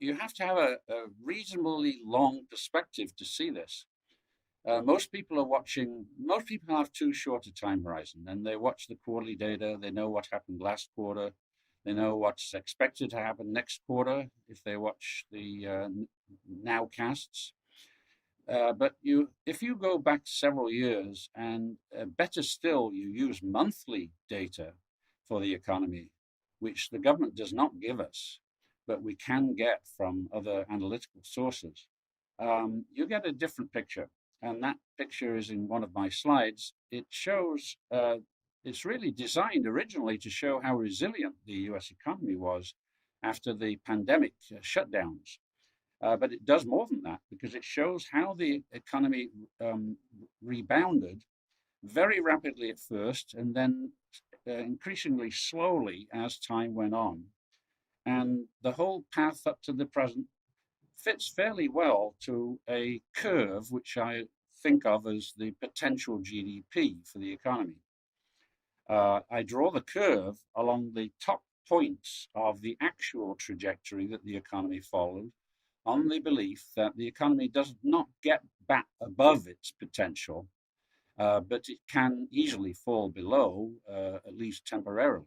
you have to have a reasonably long perspective to see this. Most people have too short a time horizon, and they watch the quarterly data. They know what happened last quarter. They know what's expected to happen next quarter if they watch the nowcasts. But if you go back several years, and better still, you use monthly data for the economy, which the government does not give us, but we can get from other analytical sources, you get a different picture. And that picture is in one of my slides. It shows, it's really designed originally to show how resilient the US economy was after the pandemic shutdowns. But it does more than that, because it shows how the economy rebounded very rapidly at first, and then increasingly slowly as time went on. And the whole path up to the present fits fairly well to a curve, which I think of as the potential GDP for the economy. I draw the curve along the top points of the actual trajectory that the economy followed, on the belief that the economy does not get back above its potential, but it can easily fall below, at least temporarily.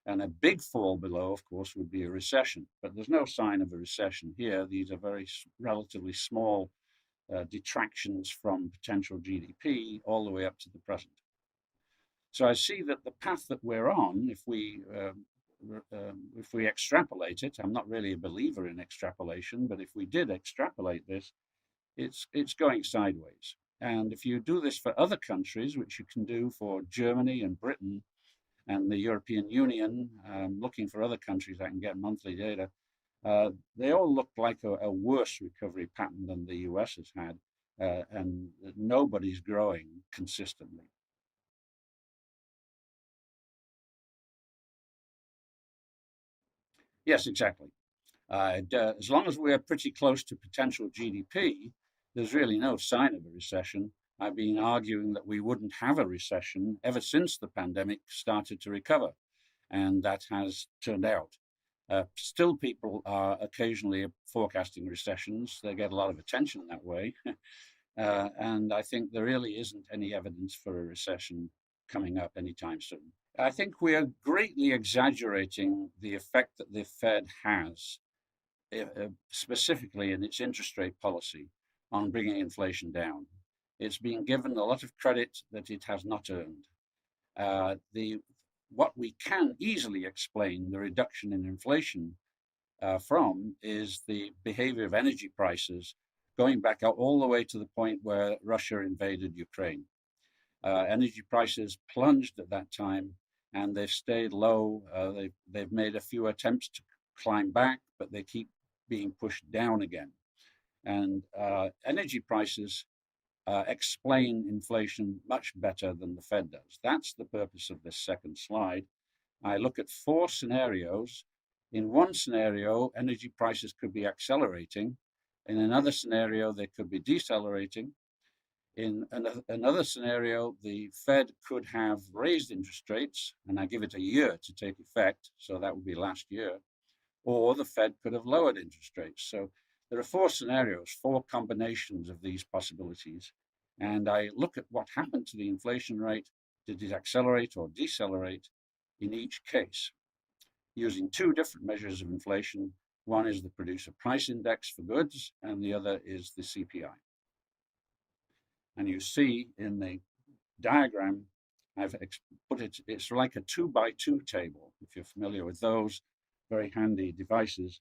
And a big fall below, of course, would be a recession. But there's no sign of a recession here. These are very relatively small detractions from potential GDP all the way up to the present. So I see that the path that we're on, if we extrapolate it, I'm not really a believer in extrapolation, but if we did extrapolate this, it's going sideways. And if you do this for other countries, which you can do for Germany and Britain and the European Union, looking for other countries that can get monthly data, they all look like a worse recovery pattern than the US has had, and nobody's growing consistently. Yes, exactly. As long as we're pretty close to potential GDP, there's really no sign of a recession. I've been arguing that we wouldn't have a recession ever since the pandemic started to recover, and that has turned out. Still, people are occasionally forecasting recessions. They get a lot of attention that way. And I think there really isn't any evidence for a recession coming up anytime soon. I think we are greatly exaggerating the effect that the Fed has, specifically in its interest rate policy, on bringing inflation down. It's been given a lot of credit that it has not earned. What we can easily explain the reduction in inflation from is the behavior of energy prices going back out all the way to the point where Russia invaded Ukraine. Energy prices plunged at that time, and they've stayed low. They've made a few attempts to climb back, but they keep being pushed down again. And energy prices explain inflation much better than the Fed does. That's the purpose of this second slide. I look at four scenarios. In one scenario, energy prices could be accelerating. In another scenario, they could be decelerating. In another scenario, the Fed could have raised interest rates, and I give it a year to take effect, so that would be last year, or the Fed could have lowered interest rates. So there are four scenarios, four combinations of these possibilities, and I look at what happened to the inflation rate. Did it accelerate or decelerate in each case, using two different measures of inflation. One is the producer price index for goods, and the other is the CPI. And you see in the diagram, I've put it, it's like a 2x2 table, if you're familiar with those very handy devices.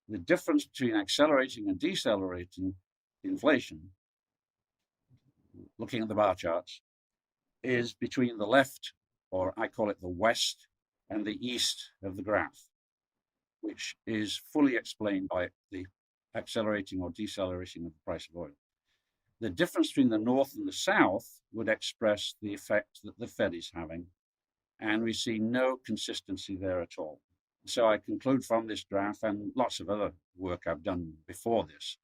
The difference between accelerating and decelerating inflation, looking at the bar charts, is between the left, or I call it the west, and the east of the graph, which is fully explained by the accelerating or decelerating of the price of oil. The difference between the north and the south would express the effect that the Fed is having, and we see no consistency there at all. So I conclude from this graph, and lots of other work I've done before this,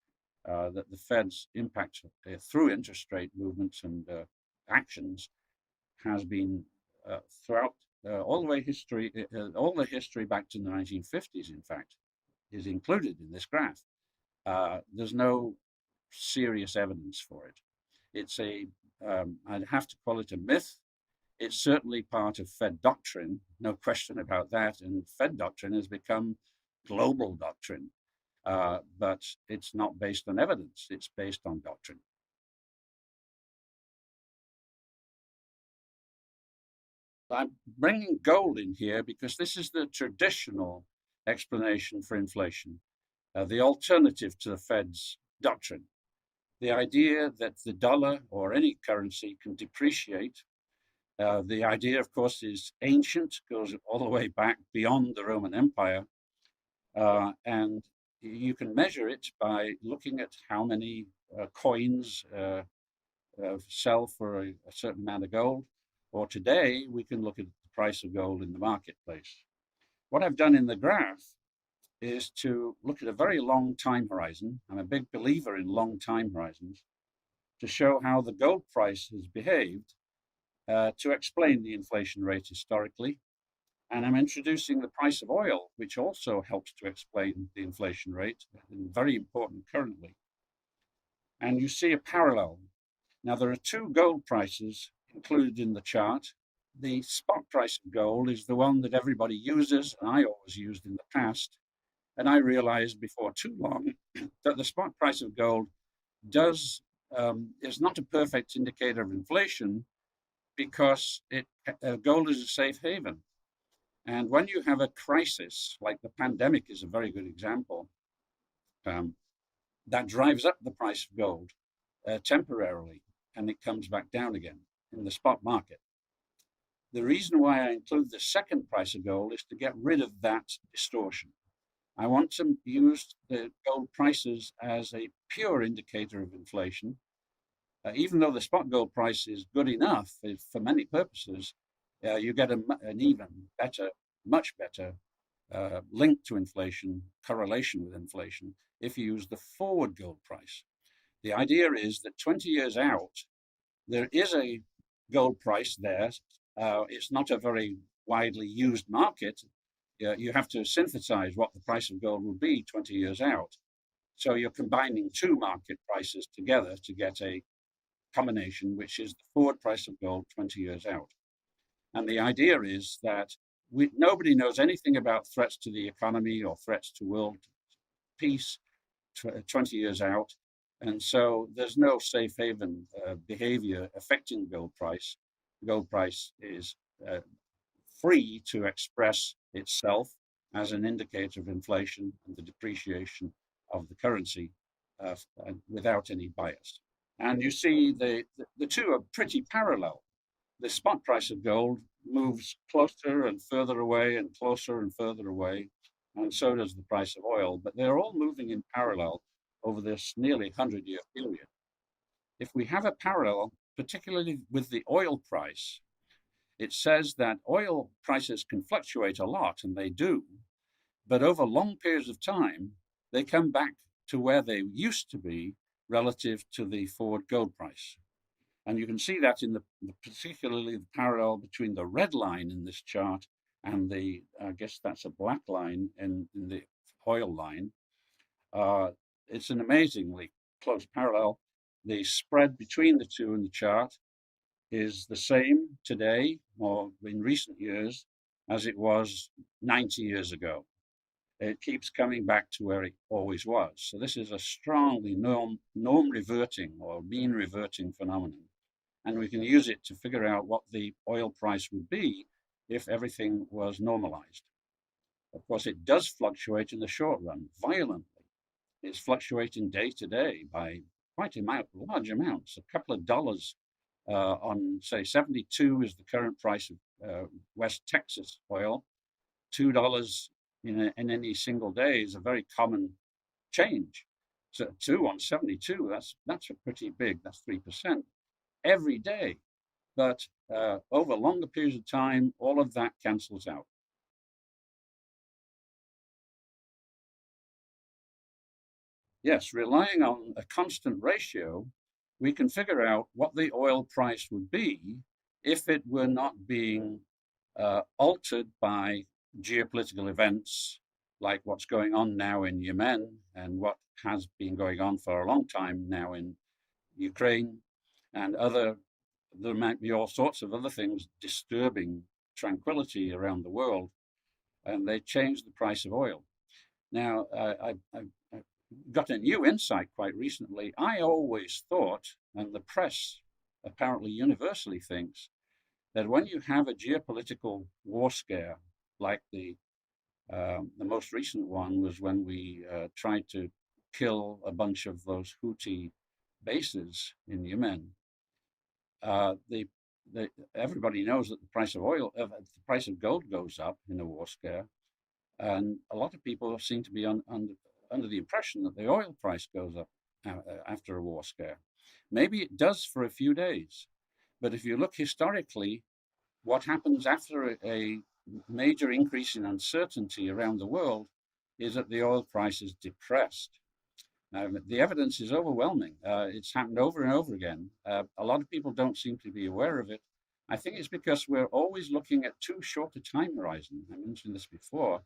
that the Fed's impact through interest rate movements and actions has been throughout all the history back to the 1950s, in fact, is included in this graph. There's no serious evidence for it. It's I'd have to call it a myth. It's certainly part of Fed doctrine, no question about that. And Fed doctrine has become global doctrine, but it's not based on evidence. It's based on doctrine. I'm bringing gold in here because this is the traditional explanation for inflation, the alternative to the Fed's doctrine. The idea that the dollar or any currency can depreciate. The idea, of course, is ancient, goes all the way back beyond the Roman Empire. And you can measure it by looking at how many coins sell for a certain amount of gold. Or today, we can look at the price of gold in the marketplace. What I've done in the graph is to look at a very long time horizon. I'm a big believer in long time horizons to show how the gold price has behaved to explain the inflation rate historically. And I'm introducing the price of oil, which also helps to explain the inflation rate, and very important currently. And you see a parallel. Now, there are two gold prices included in the chart. The spot price of gold is the one that everybody uses, and I always used in the past. And I realized before too long that the spot price of gold is not a perfect indicator of inflation because gold is a safe haven. And when you have a crisis, like the pandemic is a very good example, that drives up the price of gold temporarily, and it comes back down again in the spot market. The reason why I include the second price of gold is to get rid of that distortion. I want to use the gold prices as a pure indicator of inflation. Even though the spot gold price is good enough for many purposes, you get an even better, much better link to inflation, correlation with inflation, if you use the forward gold price. The idea is that 20 years out, there is a gold price there. It's not a very widely used market. You have to synthesize what the price of gold will be 20 years out. So you're combining two market prices together to get a combination, which is the forward price of gold 20 years out. And the idea is that nobody knows anything about threats to the economy or threats to world peace 20 years out. And so there's no safe haven behavior affecting the gold price. The gold price is free to express itself as an indicator of inflation and the depreciation of the currency without any bias. And you see the two are pretty parallel. The spot price of gold moves closer and further away and closer and further away, and so does the price of oil, but they're all moving in parallel over this nearly 100-year period. If we have a parallel, particularly with the oil price, it says that oil prices can fluctuate a lot, and they do, but over long periods of time, they come back to where they used to be relative to the forward gold price. And you can see that in particularly the parallel between the red line in this chart and I guess that's a black line in the oil line. It's an amazingly close parallel. The spread between the two in the chart is the same today or in recent years as it was 90 years ago. It keeps coming back to where it always was. So this is a strongly norm reverting or mean reverting phenomenon. And we can use it to figure out what the oil price would be if everything was normalized. Of course, it does fluctuate in the short run violently. It's fluctuating day to day by quite large amounts, a couple of dollars on, say, 72 is the current price of West Texas oil. $2 in any single day is a very common change. So 2 on 72, that's a pretty big, that's 3% every day. But over longer periods of time, all of that cancels out. Yes, relying on a constant ratio, we can figure out what the oil price would be if it were not being altered by geopolitical events like what's going on now in Yemen and what has been going on for a long time now in Ukraine and other, there might be all sorts of other things disturbing tranquility around the world, and they changed the price of oil. Now, I got a new insight quite recently. I always thought, and the press apparently universally thinks, that when you have a geopolitical war scare, like the most recent one was when we tried to kill a bunch of those Houthi bases in Yemen. Uh, the, Everybody knows that the price of oil, the price of gold goes up in a war scare, and a lot of people seem to be under the impression that the oil price goes up after a war scare. Maybe it does for a few days, but if you look historically, what happens after a major increase in uncertainty around the world is that the oil price is depressed. Now, the evidence is overwhelming. It's happened over and over again. A lot of people don't seem to be aware of it. I think it's because we're always looking at too short a time horizon. I mentioned this before.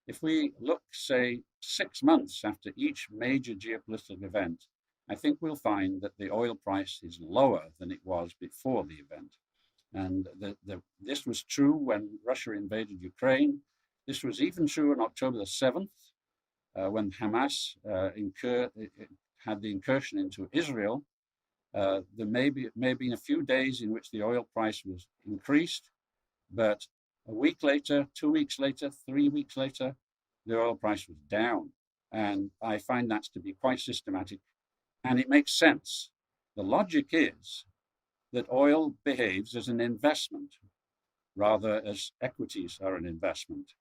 If we look, say, 6 months after each major geopolitical event, I think we'll find that the oil price is lower than it was before the event. And this was true when Russia invaded Ukraine. This was even true on October the 7th, when Hamas had the incursion into Israel. There may have been a few days in which the oil price was increased, but a week later, 2 weeks later, 3 weeks later, the oil price was down. And I find that to be quite systematic, and it makes sense. The logic is that oil behaves as an investment rather as equities are an investment.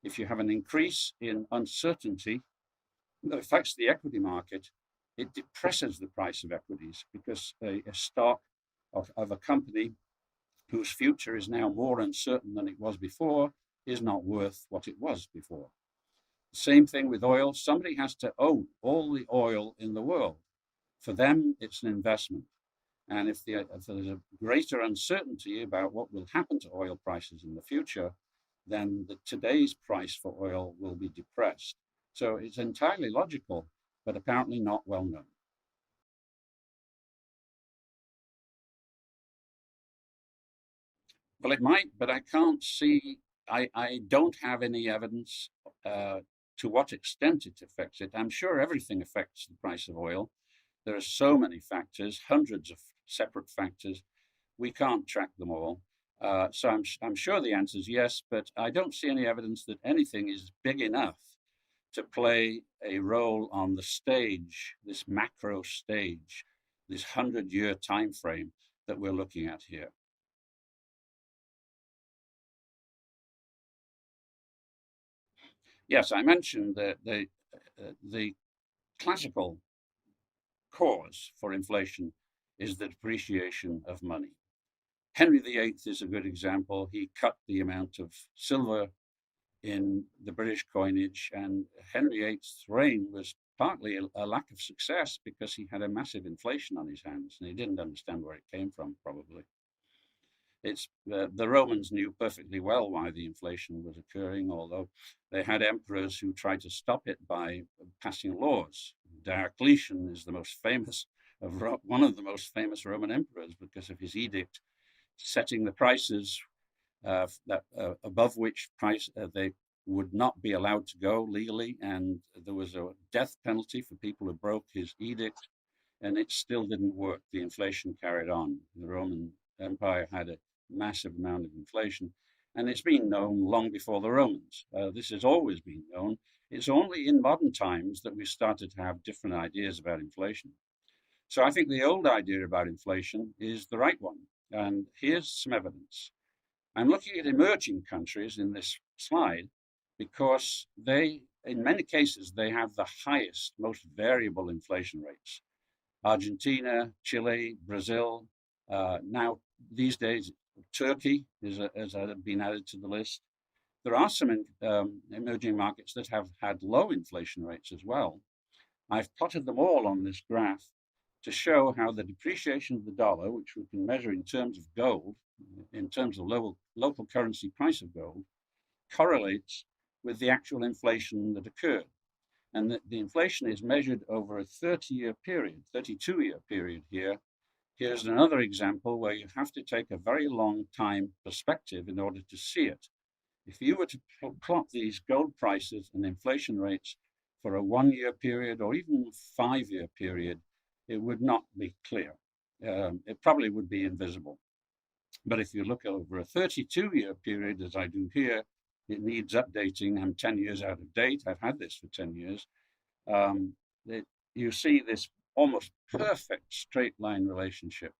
If you have an increase in uncertainty that affects the equity market, it depresses the price of equities because a stock of a company whose future is now more uncertain than it was before is not worth what it was before. The same thing with oil. Somebody has to own all the oil in the world. For them, it's an investment. And if there's a greater uncertainty about what will happen to oil prices in the future, then today's price for oil will be depressed. So it's entirely logical, but apparently not well known. Well, it might, but I can't see, I don't have any evidence to what extent it affects it. I'm sure everything affects the price of oil. There are so many factors, hundreds of separate factors. We can't track them all. So I'm sure the answer is yes, but I don't see any evidence that anything is big enough to play a role on the stage, this macro stage, this 100-year time frame that we're looking at here. Yes, I mentioned that the classical cause for inflation is the depreciation of money. Henry VIII is a good example. He cut the amount of silver in the British coinage, and Henry VIII's reign was partly a lack of success because he had a massive inflation on his hands, and he didn't understand where it came from, probably. It's the Romans knew perfectly well why the inflation was occurring, although they had emperors who tried to stop it by passing laws. Diocletian is the most famous of one of the most famous Roman emperors because of his edict setting the prices above which price they would not be allowed to go legally, and there was a death penalty for people who broke his edict, and it still didn't work. The inflation carried on. The Roman Empire had a massive amount of inflation, and it's been known long before the Romans. This has always been known. It's only in modern times that we started to have different ideas about inflation. So I think the old idea about inflation is the right one. And here's some evidence. I'm looking at emerging countries in this slide because in many cases, they have the highest, most variable inflation rates. Argentina, Chile, Brazil, now these days, Turkey has been added to the list. There are some emerging markets that have had low inflation rates as well. I've plotted them all on this graph to show how the depreciation of the dollar, which we can measure in terms of gold, in terms of local currency price of gold, correlates with the actual inflation that occurred. And the inflation is measured over a 30-year period, 32-year period here. Here's another example where you have to take a very long time perspective in order to see it. If you were to plot these gold prices and inflation rates for a 1-year period or even 5-year period, it would not be clear. It probably would be invisible. But if you look over a 32-year period, as I do here, it needs updating. I'm 10 years out of date. I've had this for 10 years. You see this almost perfect straight line relationship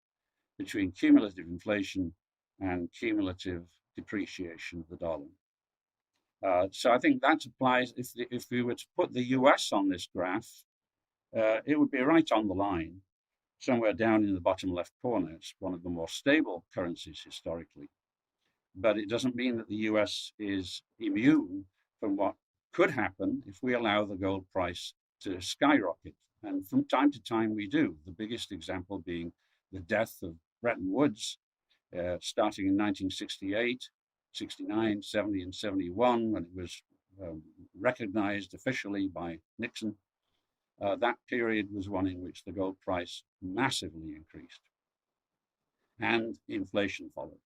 between cumulative inflation and cumulative depreciation of the dollar. So I think that applies. If we were to put the US on this graph, it would be right on the line, somewhere down in the bottom left corner. It's one of the more stable currencies historically. But it doesn't mean that the US is immune from what could happen if we allow the gold price to skyrocket. And from time to time we do. The biggest example being the death of Bretton Woods, starting in 1968, 69, 70, and 71, when it was recognized officially by Nixon. That period was one in which the gold price massively increased and inflation followed.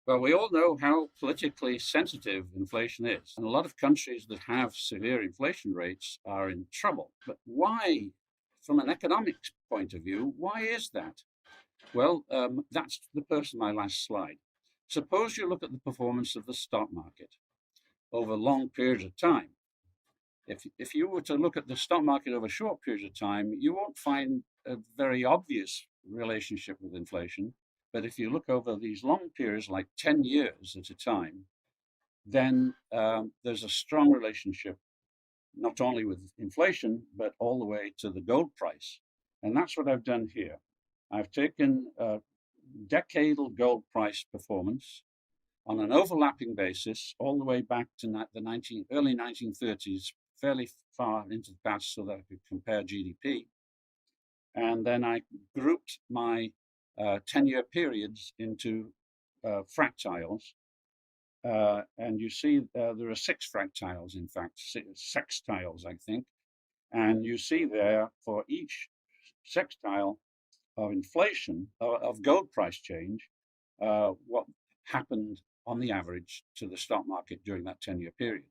Well, we all know how politically sensitive inflation is, and a lot of countries that have severe inflation rates are in trouble. But why, from an economics point of view, why is that? Well, that's the purpose of my last slide. Suppose you look at the performance of the stock market over long periods of time. If you were to look at the stock market over short periods of time, you won't find a very obvious relationship with inflation. But if you look over these long periods, like 10 years at a time, then there's a strong relationship, not only with inflation, but all the way to the gold price. And that's what I've done here. I've taken decadal gold price performance on an overlapping basis all the way back to the early 1930s, fairly far into the past, so that I could compare GDP. And then I grouped my 10-year periods into fractals. And you see there are 6 fractals, in fact, sextiles, I think. And you see there for each sextile of inflation, of gold price change, what happened on the average to the stock market during that 10-year period.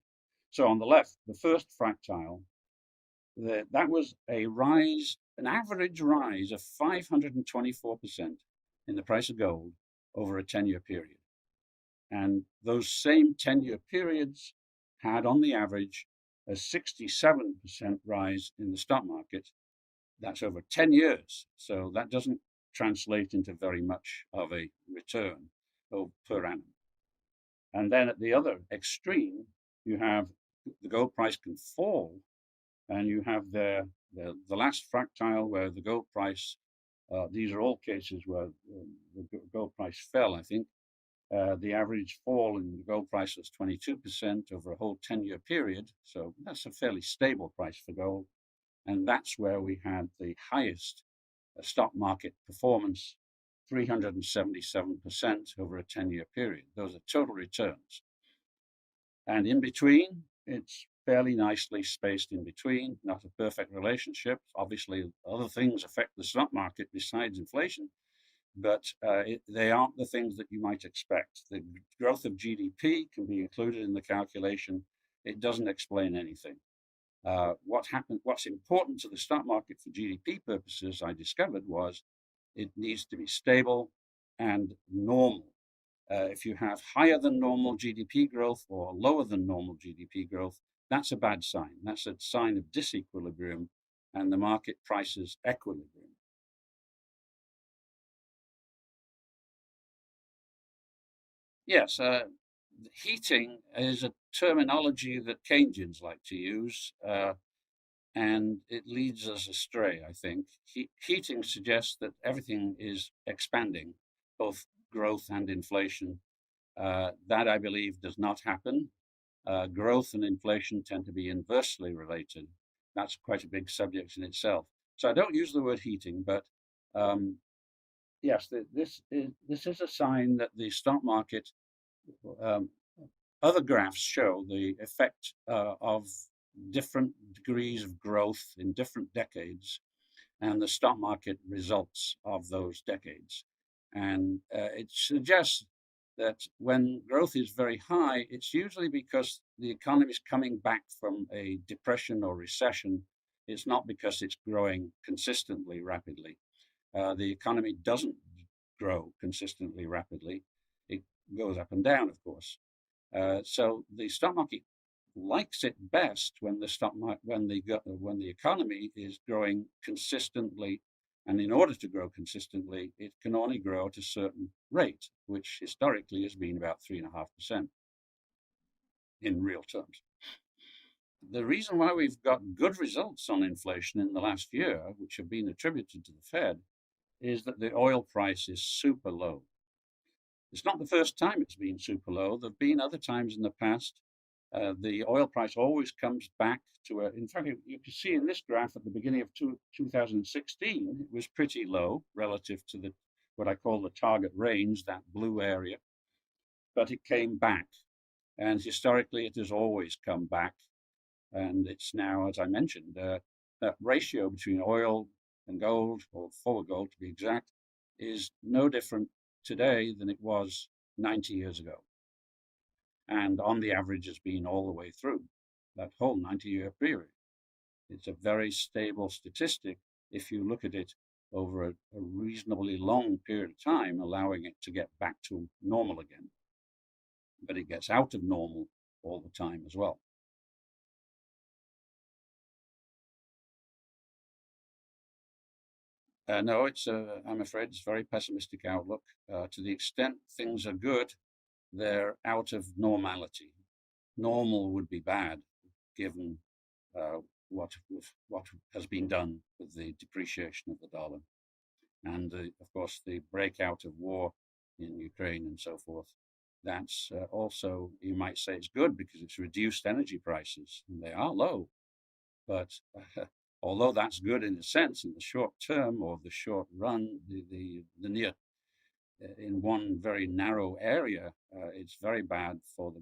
So on the left, the first fractile, that was a rise, an average rise of 524% in the price of gold over a 10-year period. And those same 10-year periods had, on the average, a 67% rise in the stock market. That's over 10 years. So that doesn't translate into very much of a return per annum. And then at the other extreme, you have the gold price can fall, and you have the last fractile where the gold price, these are all cases where the gold price fell, I think. The average fall in the gold price was 22% over a whole 10-year period. So that's a fairly stable price for gold. And that's where we had the highest stock market performance, 377% over a 10-year period. Those are total returns. And in between, it's fairly nicely spaced in between, not a perfect relationship. Obviously, other things affect the stock market besides inflation, but they aren't the things that you might expect. The growth of GDP can be included in the calculation. It doesn't explain anything. What's important to the stock market for GDP purposes, I discovered, was it needs to be stable and normal. If you have higher than normal GDP growth or lower than normal GDP growth, that's a bad sign. That's a sign of disequilibrium, and the market prices equilibrium. Yes, heating is a terminology that Keynesians like to use, and it leads us astray, I think. Heating suggests that everything is expanding, both growth and inflation. That, I believe, does not happen. Growth and inflation tend to be inversely related. That's quite a big subject in itself. So I don't use the word heating, but yes, this is a sign that the stock market. Um, Other graphs show the effect of different degrees of growth in different decades and the stock market results of those decades. And it suggests that when growth is very high, it's usually because the economy is coming back from a depression or recession. It's not because it's growing consistently rapidly. The economy doesn't grow consistently rapidly. It goes up and down, of course. So the stock market likes it best when the when the economy is growing consistently, and in order to grow consistently, it can only grow at a certain rate, which historically has been about 3.5% in real terms. The reason why we've got good results on inflation in the last year, which have been attributed to the Fed, is that the oil price is super low. It's not the first time it's been super low. There have been other times in the past. The oil price always comes back to in fact, you can see in this graph at the beginning of 2016, it was pretty low relative to what I call the target range, that blue area, but it came back. And historically, it has always come back. And it's now, as I mentioned, that ratio between oil and gold, or forward gold to be exact, is no different today than it was 90 years ago. And on the average has been all the way through that whole 90-year period. It's a very stable statistic if you look at it over a reasonably long period of time, allowing it to get back to normal again. But it gets out of normal all the time as well. No, I'm afraid it's a very pessimistic outlook. To the extent things are good, they're out of normality. Normal would be bad, given uh, what has been done with the depreciation of the dollar, and of course the breakout of war in Ukraine and so forth. That's also, you might say, it's good because it's reduced energy prices, and they are low. But although that's good in a sense in the short term or the short run, the near in one very narrow area, it's very bad for the.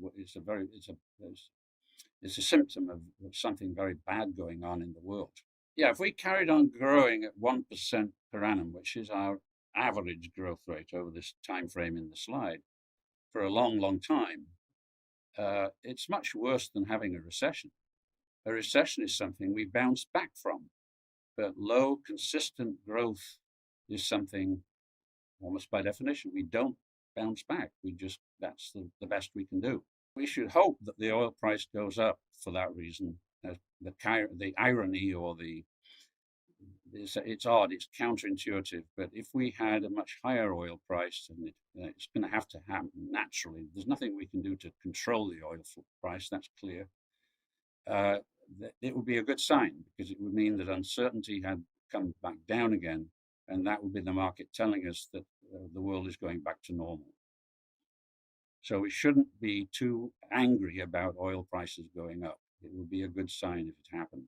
It's a symptom of something very bad going on in the world. Yeah, if we carried on growing at 1% per annum, which is our average growth rate over this time frame in the slide, for a long, long time, it's much worse than having a recession. A recession is something we bounce back from, but low, consistent growth is something almost by definition we don't bounce back. That's the best we can do. We should hope that the oil price goes up for that reason. The irony or it's odd, it's counterintuitive, but if we had a much higher oil price, and it's going to have to happen naturally, there's nothing we can do to control the oil price, that's clear. It would be a good sign because it would mean that uncertainty had come back down again, and that would be the market telling us that the world is going back to normal. So we shouldn't be too angry about oil prices going up. It would be a good sign if it happened.